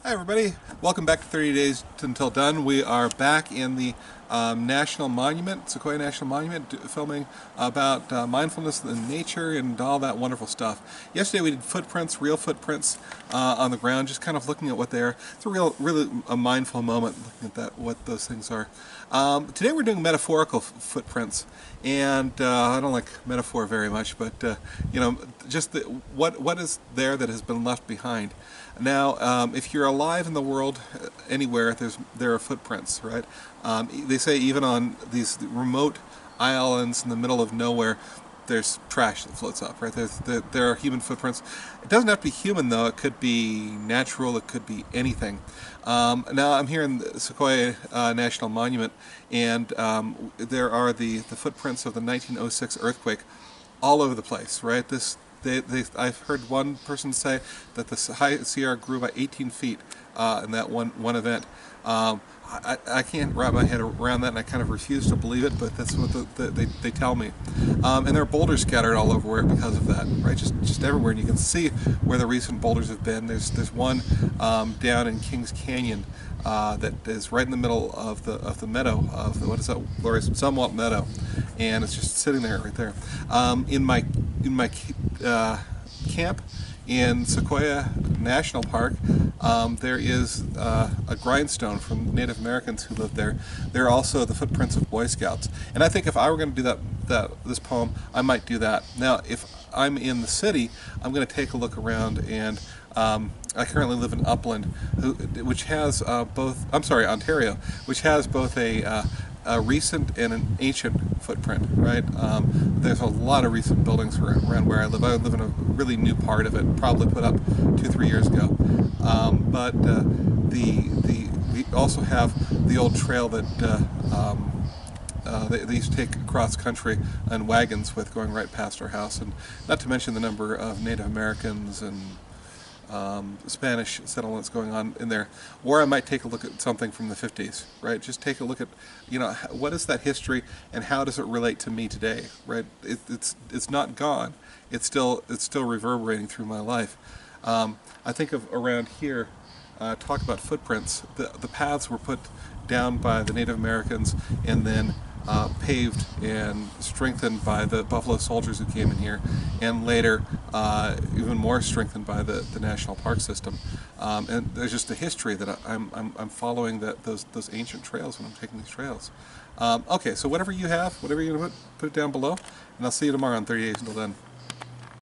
Hi everybody, welcome back to 30 Days Until Done. We are back in the National Monument, Sequoia National Monument, filming about mindfulness and nature and all that wonderful stuff. Yesterday we did footprints, real footprints on the ground, just kind of looking at what they are. It's really a mindful moment looking at that, what those things are. Today we're doing metaphorical footprints, and I don't like metaphor very much, but just what is there that has been left behind. Now, if you're alive in the world anywhere, there are footprints, right? They say even on these remote islands in the middle of nowhere, there's trash that floats up, right? There are human footprints. It doesn't have to be human, though. It could be natural. It could be anything. Now, I'm here in the Sequoia National Monument, and there are the footprints of the 1906 earthquake all over the place, right? I've heard one person say that the high Sierra grew by 18 feet in that one event. I can't wrap my head around that, and I kind of refuse to believe it, but that's what they tell me. And there are boulders scattered all over because of that, right? Just everywhere, and you can see where the recent boulders have been. There's one down in Kings Canyon that is right in the middle of the meadow of what is that glorious Zumwalt Meadow, and it's just sitting there right there. In my camp in Sequoia National Park, there is a grindstone from Native Americans who lived there. There are also the footprints of Boy Scouts, and I think if I were going to do this poem, I might do that. Now, if I'm in the city, I'm going to take a look around, and I currently live in Upland, which has Ontario, which has both a recent and an ancient footprint, right? There's a lot of recent buildings around where I live. I live in a really new part of it, probably put up 2-3 years ago. But we also have the old trail that they used to take across country on wagons with, going right past our house, and not to mention the number of Native Americans and Spanish settlements going on in there. Or I might take a look at something from the 50s, right? Just take a look at, what is that history and how does it relate to me today, right? It's not gone. It's still reverberating through my life. I think of around here, talk about footprints. The paths were put down by the Native Americans and then paved and strengthened by the Buffalo Soldiers who came in here, and later even more strengthened by the National Park System. And there's just a history that I'm following those ancient trails when I'm taking these trails. Okay, so whatever you have, whatever you're going to put it down below, and I'll see you tomorrow on 30 Days Until Then.